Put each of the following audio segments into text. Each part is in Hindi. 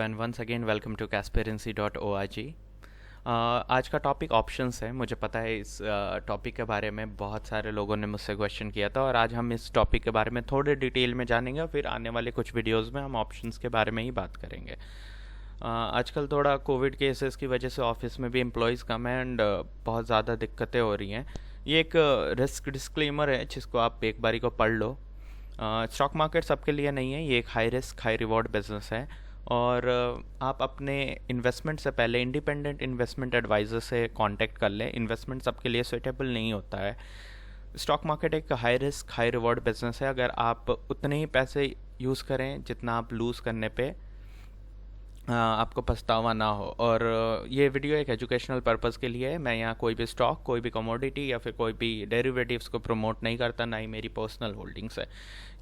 And once again welcome to Kasperency.org। आज का टॉपिक ऑप्शंस है। मुझे पता है इस टॉपिक के बारे में बहुत सारे लोगों ने मुझसे क्वेश्चन किया था और आज हम इस टॉपिक के बारे में थोड़े डिटेल में जानेंगे और फिर आने वाले कुछ वीडियोस में हम ऑप्शंस के बारे में ही बात करेंगे। आजकल थोड़ा कोविड केसेस की वजह से ऑफिस में भी एम्प्लॉयज़ कम है एंड बहुत ज़्यादा दिक्कतें हो रही हैं। ये एक रिस्क डिस्क्लेमर है जिसको आप एक बारी को पढ़ लो। स्टॉक मार्केट सबके लिए नहीं है, ये एक high risk high reward business है और आप अपने इन्वेस्टमेंट से पहले इंडिपेंडेंट इन्वेस्टमेंट एडवाइज़र से कांटेक्ट कर लें। इन्वेस्टमेंट सबके लिए सूटेबल नहीं होता है। स्टॉक मार्केट एक high risk high reward business है। अगर आप उतने ही पैसे यूज़ करें जितना आप लूज़ करने पे आपको पछतावा ना हो। और ये वीडियो एक एजुकेशनल पर्पज़ के लिए है। मैं यहाँ कोई भी स्टॉक, कोई भी कमोडिटी या फिर कोई भी डेरिवेटिव्स को प्रमोट नहीं करता, ना ही मेरी पर्सनल होल्डिंग्स है।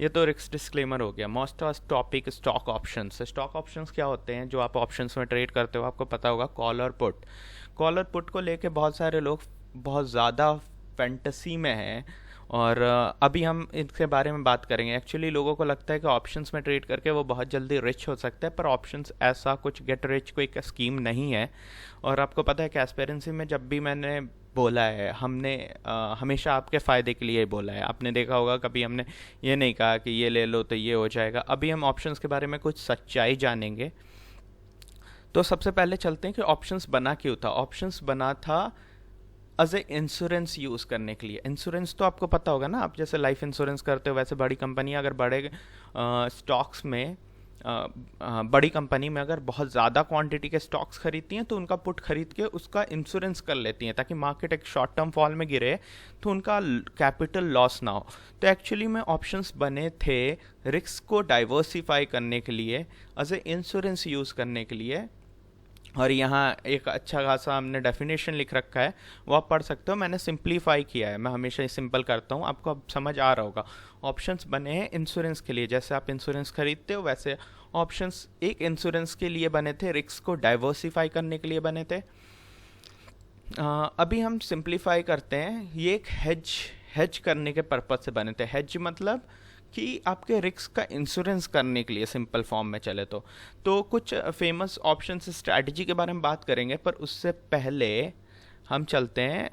ये तो रिस्क डिस्क्लेमर हो गया। Most of topic stock options. Stock options क्या होते हैं जो आप ऑप्शंस में ट्रेड करते हो? आपको पता होगा कॉल और पुट। कॉल और पुट को लेके बहुत सारे लोग बहुत ज़्यादा फैंटेसी में हैं और अभी हम इसके बारे में बात करेंगे। एक्चुअली लोगों को लगता है कि ऑप्शंस में ट्रेड करके वो बहुत जल्दी रिच हो सकते हैं, पर ऑप्शंस ऐसा कुछ गेट रिच कोई स्कीम नहीं है। और आपको पता है कैस्पेरेंसी में जब भी मैंने बोला है, हमने हमेशा आपके फ़ायदे के लिए बोला है। आपने देखा होगा कभी हमने ये नहीं कहा कि ये ले लो तो ये हो जाएगा। अभी हम ऑप्शंस के बारे में कुछ सच्चाई जानेंगे। तो सबसे पहले चलते हैं कि ऑप्शंस बना क्यों था। ऑप्शंस बना था एज ए इंश्योरेंस यूज़ करने के लिए। इंश्योरेंस तो आपको पता होगा ना, आप जैसे लाइफ इंश्योरेंस करते हो वैसे बड़ी कंपनियां अगर बड़े स्टॉक्स में बड़ी कंपनी में अगर बहुत ज़्यादा क्वांटिटी के स्टॉक्स खरीदती हैं तो उनका पुट खरीद के उसका इंश्योरेंस कर लेती हैं ताकि मार्केट एक शॉर्ट टर्म फॉल में गिरे तो उनका कैपिटल लॉस ना हो। तो एक्चुअली में ऑप्शंस बने थे रिस्क को डाइवर्सिफाई करने के लिए, एज ए इंश्योरेंस यूज़ करने के लिए। और यहाँ एक अच्छा खासा हमने डेफिनेशन लिख रखा है, वो आप पढ़ सकते हो। मैंने सिंप्लीफाई किया है, मैं हमेशा ही सिंपल करता हूँ, आपको अब समझ आ रहा होगा। ऑप्शंस बने हैं इंश्योरेंस के लिए। जैसे आप इंश्योरेंस खरीदते हो वैसे ऑप्शंस एक इंश्योरेंस के लिए बने थे, रिस्क को डाइवर्सिफाई करने के लिए बने थे। अभी हम सिंप्लीफाई करते हैं। ये एक हेज करने के पर्पज से बने थे। हेज मतलब कि आपके रिस्क का इंश्योरेंस करने के लिए, सिंपल फॉर्म में चले तो कुछ फेमस ऑप्शन स्ट्रैटेजी के बारे में बात करेंगे, पर उससे पहले हम चलते हैं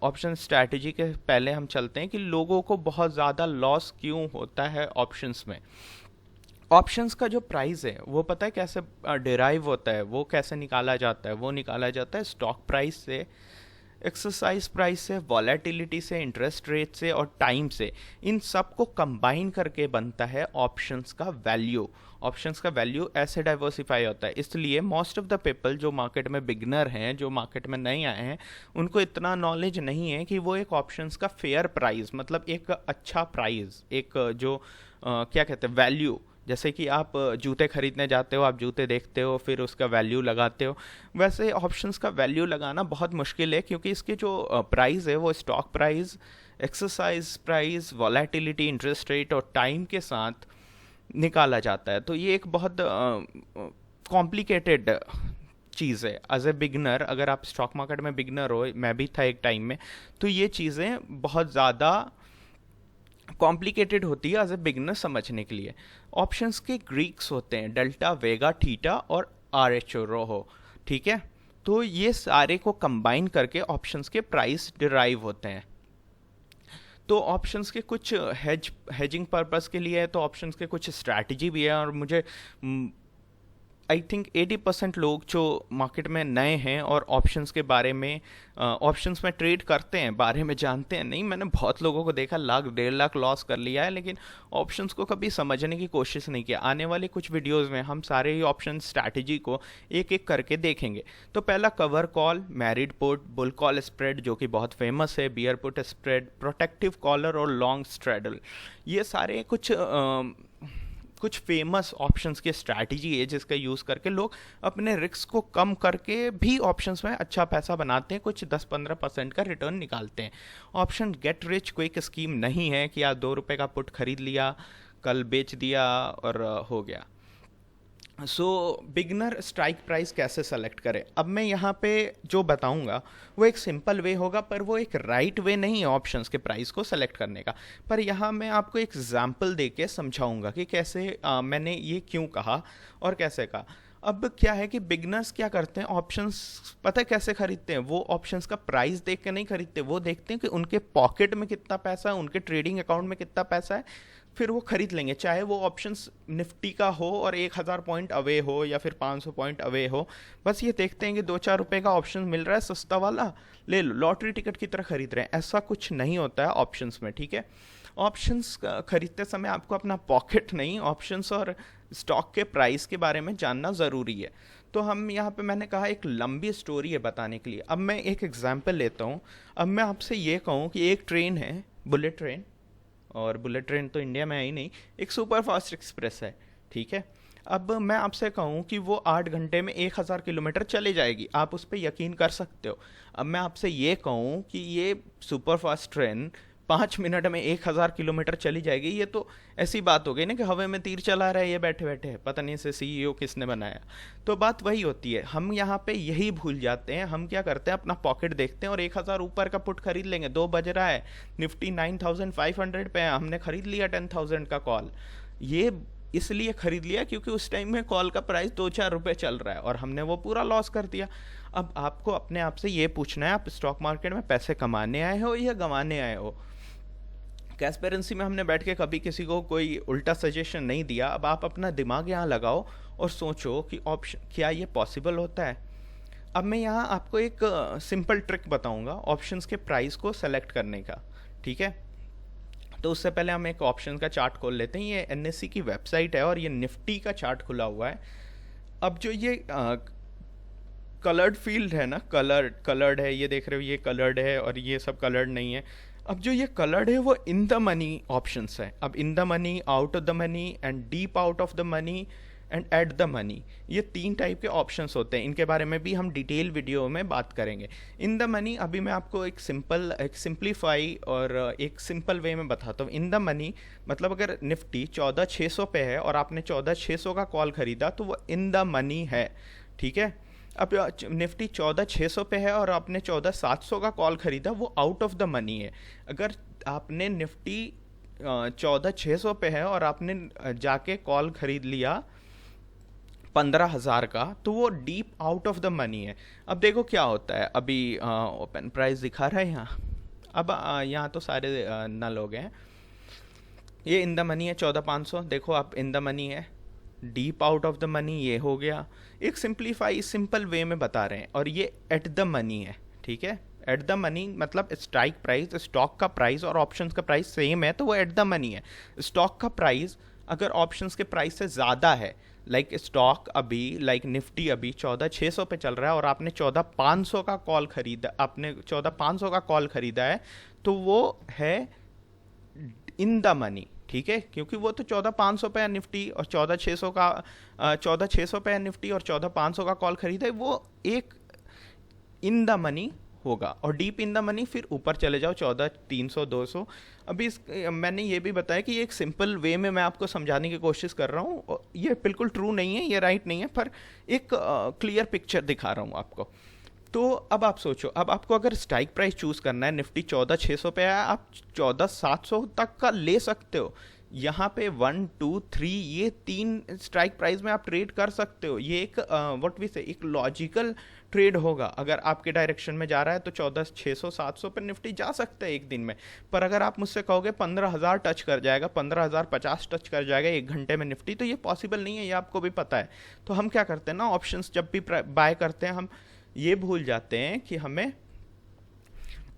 ऑप्शन स्ट्रैटेजी के पहले हम चलते हैं कि लोगों को बहुत ज़्यादा लॉस क्यों होता है ऑप्शंस में। ऑप्शंस का जो प्राइस है वो पता है कैसे डिराइव होता है, वो कैसे निकाला जाता है? वो निकाला जाता है स्टॉक प्राइस से, एक्सरसाइज प्राइस से, वॉलेटिलिटी से, इंटरेस्ट रेट से और टाइम से। इन सब को कंबाइन करके बनता है ऑप्शंस का वैल्यू। ऑप्शंस का वैल्यू ऐसे डाइवर्सिफाई होता है। इसलिए मोस्ट ऑफ द पीपल जो मार्केट में बिगनर हैं, जो मार्केट में नहीं आए हैं, उनको इतना नॉलेज नहीं है कि वो एक ऑप्शंस का फेयर प्राइस, मतलब एक अच्छा प्राइस, एक जो क्या कहते हैं वैल्यू। जैसे कि आप जूते खरीदने जाते हो, आप जूते देखते हो फिर उसका वैल्यू लगाते हो, वैसे ऑप्शंस का वैल्यू लगाना बहुत मुश्किल है क्योंकि इसकी जो प्राइस है वो stock price, exercise price, volatility, interest rate और टाइम के साथ निकाला जाता है। तो ये एक बहुत कॉम्प्लिकेटेड चीज़ है। एज ए बिगनर, अगर आप स्टॉक मार्केट में बिगनर हो, मैं भी था एक टाइम में, तो ये चीज़ें बहुत ज़्यादा कॉम्प्लिकेटेड होती है एज ए बिगनर समझने के लिए। ऑप्शंस के ग्रीक्स होते हैं डेल्टा, वेगा, थीटा और आर एच ओ रोहो, ठीक है। तो ये सारे को कंबाइन करके ऑप्शंस के प्राइस डिराइव होते हैं। तो ऑप्शंस के कुछ हेजिंग पर्पस के लिए है, तो ऑप्शंस के कुछ स्ट्रैटेजी भी है। और मुझे आई थिंक 80% लोग जो मार्केट में नए हैं और ऑप्शंस के बारे में, ऑप्शंस में ट्रेड करते हैं, बारे में जानते हैं नहीं। मैंने बहुत लोगों को देखा 1,00,000 लॉस कर लिया है, लेकिन ऑप्शंस को कभी समझने की कोशिश नहीं किया। आने वाले कुछ वीडियोस में हम सारे ही ऑप्शन स्ट्रैटेजी को एक एक करके देखेंगे। तो पहला cover call, married put, bull call spread जो कि बहुत फेमस है, bear put spread, protective collar और लॉन्ग स्ट्रेडल। ये सारे कुछ फेमस ऑप्शंस की स्ट्रैटेजी है जिसका यूज़ करके लोग अपने रिस्क को कम करके भी ऑप्शंस में अच्छा पैसा बनाते हैं, कुछ 10-15% का रिटर्न निकालते हैं। Option get rich quick scheme नहीं है कि आज 2 रुपये का पुट खरीद लिया, कल बेच दिया और हो गया। सो बिगनर स्ट्राइक प्राइस कैसे सेलेक्ट करें? अब मैं यहाँ पे जो बताऊँगा वो एक सिंपल वे होगा, पर वो एक राइट वे नहीं है ऑप्शंस के प्राइस को सेलेक्ट करने का। पर यहाँ मैं आपको एक एग्जांपल दे के समझाऊँगा कि कैसे मैंने ये क्यों कहा और कैसे कहा। अब क्या है कि बिगनर्स क्या करते हैं, ऑप्शंस पता है कैसे खरीदते हैं, वो ऑप्शंस का प्राइस देख के नहीं खरीदते, वो देखते हैं कि उनके पॉकेट में कितना पैसा है, उनके ट्रेडिंग अकाउंट में कितना पैसा है, फिर वो खरीद लेंगे, चाहे वो ऑप्शंस निफ्टी का हो और 1000 पॉइंट अवे हो या फिर 500 पॉइंट अवे हो। बस ये देखते हैं कि 2-4 रुपए का ऑप्शन मिल रहा है सस्ता वाला, ले लो, लॉटरी टिकट की तरह खरीद रहे हैं। ऐसा कुछ नहीं होता है ऑप्शंस में, ठीक है। ऑप्शंस खरीदते समय आपको अपना पॉकेट नहीं, ऑप्शंस और स्टॉक के प्राइस के बारे में जानना ज़रूरी है। तो हम यहाँ पे, मैंने कहा एक लंबी स्टोरी है बताने के लिए। अब मैं एक एग्जांपल लेता हूँ। अब मैं आपसे ये कहूँ कि एक ट्रेन है, बुलेट ट्रेन, और बुलेट ट्रेन तो इंडिया में है ही नहीं, एक सुपर फास्ट एक्सप्रेस है, ठीक है। अब मैं आपसे कहूँ कि वो 8 घंटे में 1000 किलोमीटर चले जाएगी, आप उस पर यकीन कर सकते हो। अब मैं आपसे ये कहूँ कि ये सुपर फास्ट ट्रेन 5 मिनट में 1000 किलोमीटर चली जाएगी, ये तो ऐसी बात हो गई ना कि हवा में तीर चला रहा है ये बैठे बैठे, पता नहीं इसे सीईओ किसने बनाया। तो बात वही होती है, हम यहाँ पे यही भूल जाते हैं। हम क्या करते हैं, अपना पॉकेट देखते हैं और 1000 ऊपर का पुट खरीद लेंगे। 2 बज रहा है, निफ्टी 9500 पे है, हमने खरीद लिया 10,000 का कॉल। ये इसलिए खरीद लिया क्योंकि उस टाइम में कॉल का प्राइस 2-4 रुपए चल रहा है और हमने वो पूरा लॉस कर दिया। अब आपको अपने आप से ये पूछना है, आप स्टॉक मार्केट में पैसे कमाने आए हो या गंवाने आए हो। कैस्पेरेंसी में हमने बैठ के कभी किसी को कोई उल्टा सजेशन नहीं दिया। अब आप अपना दिमाग यहाँ लगाओ और सोचो कि ऑप्शन क्या ये पॉसिबल होता है। अब मैं यहाँ आपको एक सिंपल ट्रिक बताऊंगा ऑप्शंस के प्राइस को सेलेक्ट करने का, ठीक है। तो उससे पहले हम एक ऑप्शन का चार्ट खोल लेते हैं। ये एनएससी की वेबसाइट है और ये निफ्टी का चार्ट खुला हुआ है। अब जो ये कलर्ड फील्ड है ना, कलर्ड है, ये देख रहे हो, ये कलर्ड है और ये सब कलर्ड नहीं है। अब जो ये कलर्ड है वो इन द मनी ऑप्शंस है। अब in the money, out of the money and deep out of the money and at the money, ये 3 टाइप के ऑप्शंस होते हैं। इनके बारे में भी हम डिटेल वीडियो में बात करेंगे। इन द मनी अभी मैं आपको एक सिंप्लीफाई और एक सिंपल वे में बताता हूँ। इन द मनी मतलब अगर निफ्टी 14,600 पे है और आपने 14,600 का कॉल खरीदा तो वो इन द मनी है, ठीक है। अब निफ्टी 14,600 पे है और आपने 14,700 का कॉल खरीदा, वो आउट ऑफ द मनी है। अगर आपने निफ्टी 14,600 पे है और आपने जाके कॉल खरीद लिया 15,000 का, तो वो deep out of the money है। अब देखो क्या होता है, अभी ओपन प्राइस दिखा रहा है यहाँ। अब यहाँ तो सारे नल हो गए हैं। ये इन द मनी है 14,500, देखो आप इन द मनी है। Deep out of the money ये हो गया। एक सिंपल वे में बता रहे हैं। और ये एट द मनी है, ठीक है। एट द मनी मतलब स्ट्राइक प्राइस, स्टॉक का प्राइस और ऑप्शंस का प्राइस सेम है तो वो एट द मनी है। स्टॉक का प्राइस अगर ऑप्शंस के प्राइस से ज़्यादा है, लाइक स्टॉक अभी, लाइक निफ्टी अभी 14,600 पे चल रहा है और आपने 14,500 का कॉल खरीदा, आपने 14,500 का कॉल खरीदा है, तो वो है इन द मनी, ठीक है। क्योंकि वो तो 14,500 पे है निफ्टी और 14,600 पे है निफ्टी और 14,500 का कॉल खरीदा है, वो एक इन द मनी होगा। और डीप इन द मनी फिर ऊपर चले जाओ 14,300, 200। अभी मैंने ये भी बताया कि ये एक सिंपल वे में मैं आपको समझाने की कोशिश कर रहा हूँ। ये बिल्कुल ट्रू नहीं है, ये राइट नहीं है, पर एक क्लियर पिक्चर दिखा रहा हूँ आपको। तो अब आप सोचो, अब आपको अगर स्ट्राइक प्राइस चूज करना है, निफ्टी 14,600 पे है, आप 14,700 तक का ले सकते हो। यहाँ पे 1, 2, 3 ये 3 स्ट्राइक प्राइस में आप ट्रेड कर सकते हो। ये एक व्हाट वी से एक लॉजिकल ट्रेड होगा। अगर आपके डायरेक्शन में जा रहा है तो 14,600, 700 पर निफ्टी जा सकता है एक दिन में। पर अगर आप मुझसे कहोगे 15,000 टच कर जाएगा, 15,050 टच कर जाएगा 1 घंटे में निफ्टी, तो ये पॉसिबल नहीं है, ये आपको भी पता है। तो हम क्या करते हैं ना, ऑप्शंस जब भी बाय करते हैं हम ये भूल जाते हैं कि हमें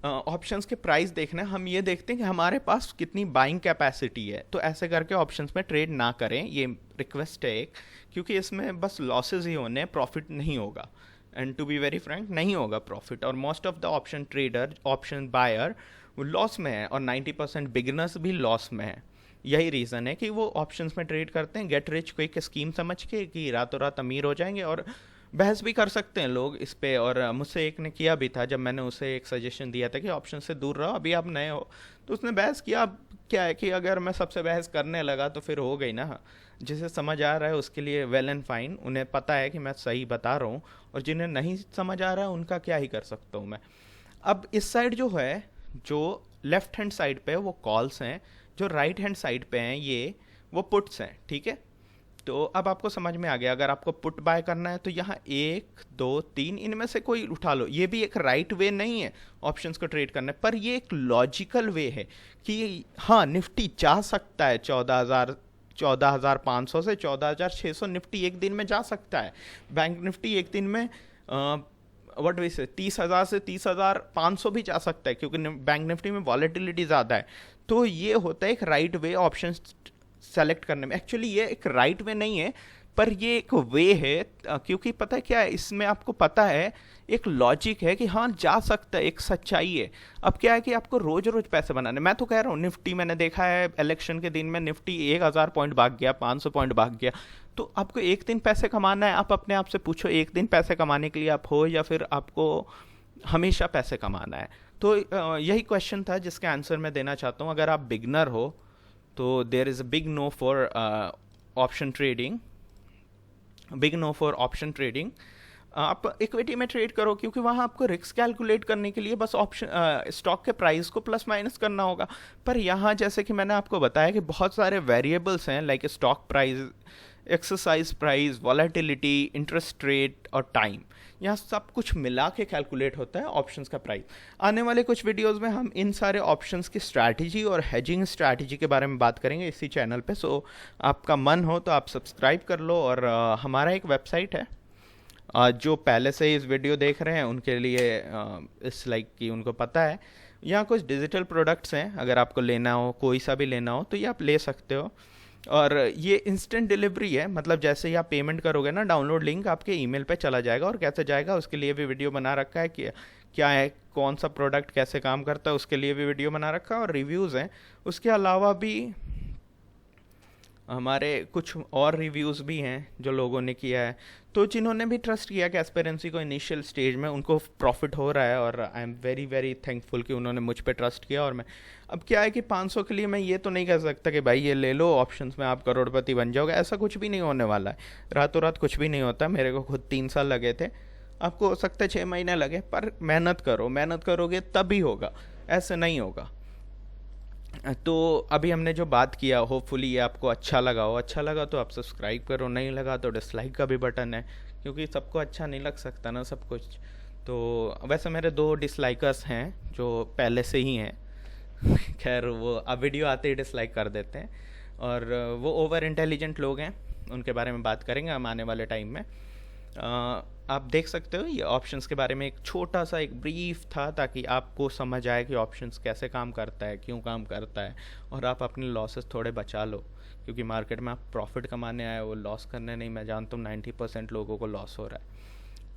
ऑप्शंस के प्राइस देखना है। हम ये देखते हैं कि हमारे पास कितनी बाइंग कैपेसिटी है। तो ऐसे करके ऑप्शंस में ट्रेड ना करें, ये रिक्वेस्ट है एक, क्योंकि इसमें बस लॉसेस ही होने हैं, प्रॉफिट नहीं होगा। And to be very frank, नहीं होगा प्रॉफिट। और most of the option trader, option buyer वो लॉस में है और 90% बिगिनर्स भी लॉस में है। यही रीज़न है कि वो ऑप्शंस में ट्रेड करते हैं गेट रिच क्विक स्कीम समझ के कि रातों रात अमीर हो जाएंगे। और बहस भी कर सकते हैं लोग इस पे। और मुझसे एक ने किया भी था, जब मैंने उसे एक सजेशन दिया था कि ऑप्शन से दूर रहो, अभी आप नए हो, तो उसने बहस किया। अब क्या है कि अगर मैं सबसे बहस करने लगा तो फिर हो गई ना। जिसे समझ आ रहा है उसके लिए वेल एंड फाइन, उन्हें पता है कि मैं सही बता रहा हूँ, और जिन्हें नहीं समझ आ रहा है उनका क्या ही कर सकता हूँ मैं। अब इस साइड जो है, जो लेफ्ट हैंड साइड पे है वो कॉल्स हैं, जो राइट हैंड साइड पे हैं ये वो पुट्स हैं, ठीक है। तो अब आपको समझ में आ गया, अगर आपको पुट बाय करना है तो यहाँ 1 2 3 इनमें से कोई उठा लो। ये भी एक राइट वे नहीं है ऑप्शंस को ट्रेड करने, पर ये एक लॉजिकल वे है कि हाँ निफ्टी जा सकता है 14,500 से 14,600 निफ्टी एक दिन में जा सकता है। बैंक निफ्टी एक दिन में व्हाट वी से 30,000 से 30,500 भी जा सकता है, क्योंकि बैंक निफ्टी में वॉलेटिलिटी ज़्यादा है। तो ये होता है एक राइट वे ऑप्शन सेलेक्ट करने में। एक्चुअली ये एक राइट वे नहीं है, पर ये एक वे है, क्योंकि पता है क्या है, इसमें आपको पता है एक लॉजिक है कि हाँ जा सकता है, एक सच्चाई है। अब क्या है कि आपको रोज रोज पैसे बनाने, मैं तो कह रहा हूँ निफ्टी मैंने देखा है इलेक्शन के दिन में निफ्टी 1,000 पॉइंट भाग गया, 500 पॉइंट भाग गया। तो आपको एक दिन पैसे कमाना है, आप अपने आप से पूछो एक दिन पैसे कमाने के लिए आप हो, या फिर आपको हमेशा पैसे कमाना है। तो यही क्वेश्चन था जिसका आंसर मैं देना चाहता हूँ। अगर आप बिगनर हो तो there is a big no for option trading, big no for option trading. आप इक्विटी में ट्रेड करो, क्योंकि वहाँ आपको रिस्क कैलकुलेट करने के लिए बस ऑप्शन स्टॉक के प्राइस को प्लस माइनस करना होगा। पर यहाँ जैसे कि मैंने आपको बताया कि बहुत सारे वेरिएबल्स हैं, like stock price, exercise price, volatility, interest rate और टाइम। यहाँ सब कुछ मिला के कैलकुलेट होता है ऑप्शंस का प्राइस। आने वाले कुछ वीडियोस में हम इन सारे ऑप्शंस की स्ट्रैटेजी और हेजिंग स्ट्रैटेजी के बारे में बात करेंगे इसी चैनल पे। सो आपका मन हो तो आप सब्सक्राइब कर लो। और हमारा एक वेबसाइट है, जो पहले से इस वीडियो देख रहे हैं उनके लिए इस लाइक कि उनको पता है, यहाँ कुछ डिजिटल प्रोडक्ट्स हैं, अगर आपको लेना हो, कोई सा भी लेना हो तो ये आप ले सकते हो। और ये इंस्टेंट डिलीवरी है, मतलब जैसे ही आप पेमेंट करोगे ना, डाउनलोड लिंक आपके ईमेल पे चला जाएगा। और कैसे जाएगा उसके लिए भी वीडियो बना रखा है कि क्या है, कौन सा प्रोडक्ट कैसे काम करता है, उसके लिए भी वीडियो बना रखा है और रिव्यूज़ हैं। उसके अलावा भी हमारे कुछ और रिव्यूज़ भी हैं जो लोगों ने किया है। तो जिन्होंने भी ट्रस्ट किया कैस्पेरेंसी को इनिशियल स्टेज में, उनको प्रॉफिट हो रहा है। और I am very very thankful कि उन्होंने मुझ पे ट्रस्ट किया। और मैं अब क्या है कि 500 के लिए मैं ये तो नहीं कह सकता कि भाई ये ले लो ऑप्शंस में आप करोड़पति बन जाओगे, ऐसा कुछ भी नहीं होने वाला है। रातों रात कुछ भी नहीं होता। मेरे को खुद 3 साल लगे थे, आपको हो सकता है 6 महीने लगे, पर मेहनत करो, मेहनत करोगे तभी होगा, ऐसे नहीं होगा। तो अभी हमने जो बात किया, होपफुली ये आपको अच्छा लगा हो। अच्छा लगा तो आप सब्सक्राइब करो, नहीं लगा तो डिसलाइक का भी बटन है, क्योंकि सबको अच्छा नहीं लग सकता ना सब कुछ। तो वैसे मेरे 2 डिसलाइकर्स हैं जो पहले से ही हैं खैर वो अब वीडियो आते ही डिसलाइक कर देते हैं, और वो ओवर इंटेलिजेंट लोग हैं, उनके बारे में बात करेंगे हम आने वाले टाइम में। आप देख सकते हो ये ऑप्शंस के बारे में एक छोटा सा एक ब्रीफ था, ताकि आपको समझ आए कि ऑप्शंस कैसे काम करता है, क्यों काम करता है, और आप अपने लॉसेस थोड़े बचा लो। क्योंकि मार्केट में आप प्रॉफिट कमाने आए हो, लॉस करने नहीं। मैं जानता हूँ 90% लोगों को लॉस हो रहा है।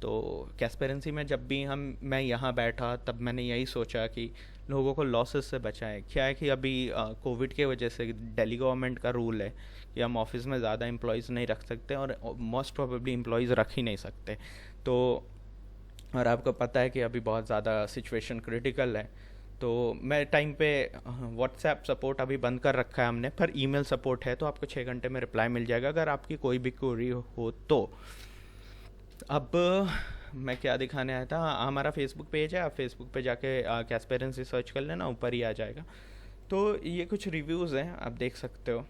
तो कैस्पेरेंसी में जब भी मैं यहाँ बैठा तब मैंने यही सोचा कि लोगों को लॉसेस से बचाएं। क्या है कि अभी कोविड के वजह से दिल्ली गवर्नमेंट का रूल है कि हम ऑफिस में ज़्यादा एम्प्लॉयज़ नहीं रख सकते, और मोस्ट प्रोबेबली एम्प्लॉयज़ रख ही नहीं सकते। तो और आपको पता है कि अभी बहुत ज़्यादा सिचुएशन क्रिटिकल है। तो मैं टाइम पे व्हाट्सएप सपोर्ट अभी बंद कर रखा है हमने, पर ईमेल सपोर्ट है, तो आपको 6 घंटे में रिप्लाई मिल जाएगा अगर आपकी कोई भी क्वेरी हो तो। अब मैं क्या दिखाने आया था, हमारा फेसबुक पेज है, आप फेसबुक पे जाके कैस्पेरेंसी सर्च कर लेना, ऊपर ही आ जाएगा। तो ये कुछ रिव्यूज़ हैं, आप देख सकते हो।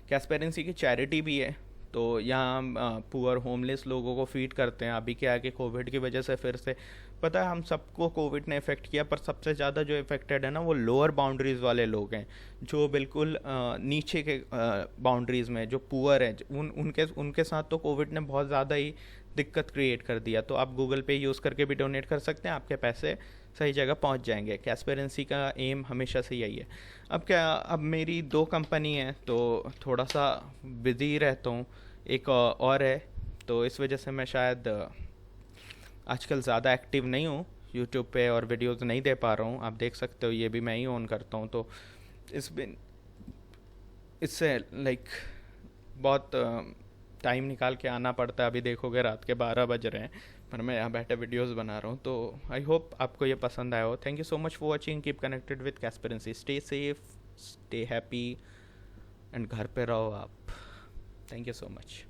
कैस्पेरेंसी की चैरिटी भी है, तो यहाँ हम पुअर होमलेस लोगों को फीड करते हैं। अभी क्या है कि कोविड की वजह से फिर से पता है हम सबको कोविड ने इफ़ेक्ट किया, पर सबसे ज़्यादा जो इफ़ेक्टेड है ना वो लोअर बाउंड्रीज़ वाले लोग हैं, जो बिल्कुल नीचे के बाउंड्रीज़ में जो पुअर हैं, उनके साथ तो कोविड ने बहुत ज़्यादा ही दिक्कत क्रिएट कर दिया। तो आप गूगल पे यूज़ करके भी डोनेट कर सकते हैं, आपके पैसे सही जगह पहुंच जाएंगे। कैस्पेरेंसी का एम हमेशा से यही है। अब मेरी 2 कंपनी है, तो थोड़ा सा बिज़ी रहता हूँ। एक और है, तो इस वजह से मैं शायद आजकल ज़्यादा एक्टिव नहीं हूँ यूट्यूब पे, और वीडियोस नहीं दे पा रहा हूँ। आप देख सकते हो ये भी मैं ही ऑन करता हूँ। तो इससे लाइक बहुत टाइम निकाल के आना पड़ता है। अभी देखोगे रात के 12 बज रहे हैं, पर मैं यहाँ बैठे वीडियोस बना रहा हूँ। तो आई होप आपको ये पसंद आया हो। Thank you so much for watching. Keep connected with Casperancy. Stay safe, stay happy, and घर पे रहो आप। Thank you so much.